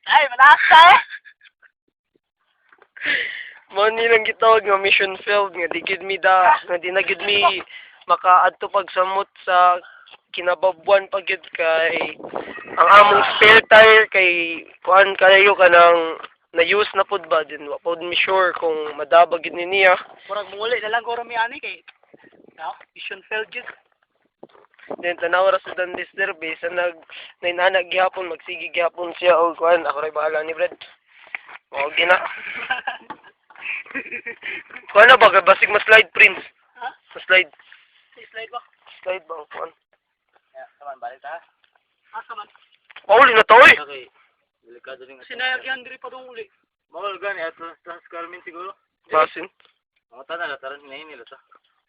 Ay, manakas ka eh! Mo nilang gitawag nga mission failed nga di gid mi da nga di na gid mi makaadto pagsamot sa kinababuan pagid kay ang among spare tire kay kuan kayo kanang na-use na pud ba din wa pud mi sure kung madabag gid ni niya. Murag muli na lang ko rami ani kay no, mission failed yun. Then tanaw ra sa dan disturbe sa nainana gihapon magsigi gihapon siya og kuan ako ray bahala ni Brad. Mao gina. Kuan na ba basig mas slide prints? Ha? Sa slide. Slide ba? Slide ba ang kuan? Ya, kaman balik ta. Ah, kaman. Pauli na to eh. Okay. Delikado rin. Sinayag yan diri pa dong uli. Mawal gani at transcarmin siguro. Basin. Mga tanan lataran na nila ta.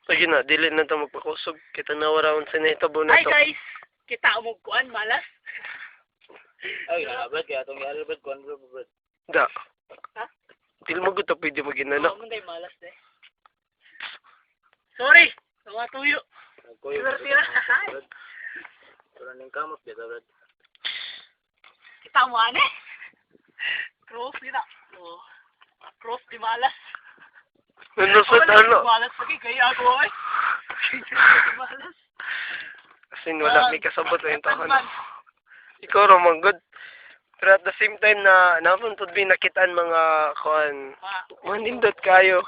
Sige na, dili na ito magpakusog. Kita na waraon sa nahitabo na Hi ito. guys! Kita mo kuan malas. Ay, nabad kaya itong i-albert ko ano ba? Da. Ha? Dili mo gusto pwede mag-inana. Ano day malas eh. Sorry! Mga tuyo. Nagkuyo. Tira-tira. Pero ning kamot dito, Brad. Kita mo ane. Cross kita. Oh. Cross di malas. Nanusod ano. Malas lagi kaya ako eh. Di malas. Kasi wala may kasabot na yung tahan. Ikaw ramang good. Pero at the same time na napuntod din nakitaan mga kuan. Manindot kayo.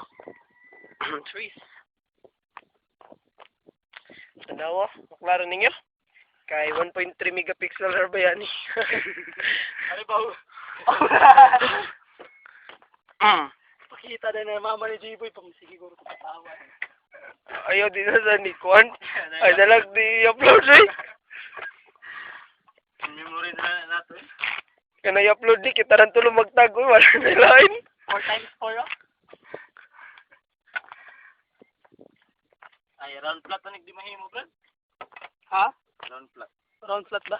Trees. Tanawa, maklaro ninyo. Kay 1.3 megapixel ra ba yan? Ano ba? Mm. Pakita din na mama ni J-Boy pang siguro ko patawa. Ayaw din na sa ni Kwan. Ay dalag di upload eh. Memory na nato eh. Kaya i-upload di kita rin tulong magtago. Wala na line. 4x4 oh. Ay, round flat na di mahimo, Brad. Ha? Round flat. Round flat ba?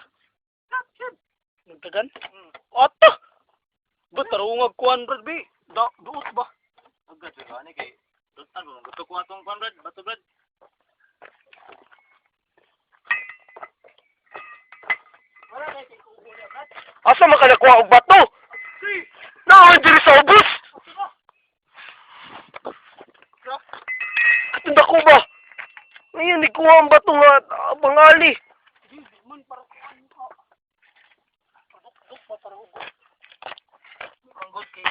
Nagtagan? Oto! Ba't tarungag kuhan, Brad, B? Duot ba? Agad ko ani kay total mo gusto ko atong kwan, Brad. Bato, Brad. Wala na yung kubo niya, Brad. Asa makalakuha og bato? Naan diri sa ubos. Katunda ko ba? Ngayon ikuha ang bato nga pangali. Hindi man para kuhan ko. Duk pa para ubo. Ang good kay.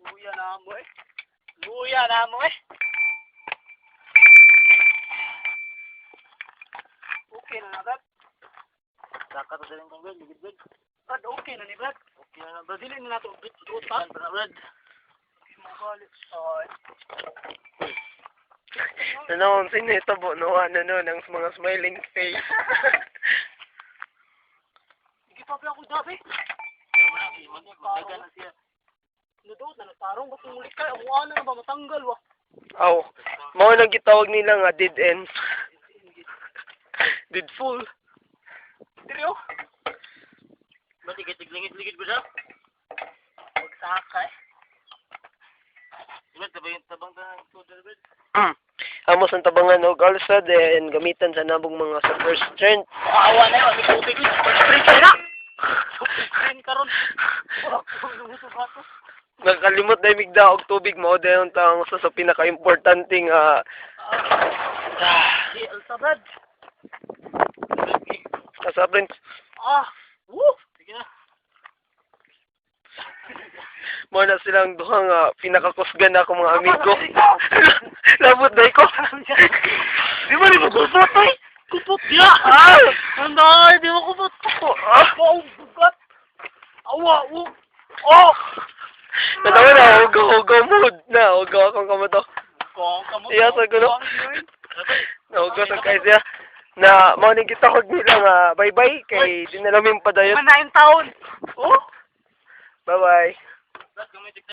Luya na mo eh. Luya na mo eh. Okay na na, Brad. Saka to din kang Brad, ligid, Brad. Brad, okay na ni Brad. Okay na, Brad. Dili na nato duot pa. Yan pa na, Brad. Nanawang sinitabo nawa na nun ang mga smiling face. Hindi pa pala ako dabi. Magdagan na siya. Nadoot na natarong kasi muli ka. Ang ano na ba matanggal wa. Aw, mao nang gitawag nila nga dead end. Dead full. Diryo. Ba't ikatigligid-ligid, Brad? Magsaka eh. Brad, tabang ta ng soda, Brad. Amos ang tabangan og alsa then gamitan sa nabong mga super strength. Awa na yun. May tubig yun. Spray na. Spray karon. Lumuso ba ito? Nagkalimot na imigda og tubig mao dayon tang sa pinaka-importanting Si Elsabad. sa friends. Woo! Sige na. Mo na silang duha nga pinakakusgan na akong mga amigo. Labot na ko. Di ba ni mo kupot eh? Kupot ya! Anday, di mo kupot. Oh, bugat. Awa, oh! Natawa na, hugaw mood na. Hugaw akong kamoto. Kung kamot. Iya, sa gulo. Nahugaw sa kayo siya. Na, mo nang kita kog nila nga, bye-bye. Kay, di na namin padayon. Manayin taon. Oh? Bye-bye.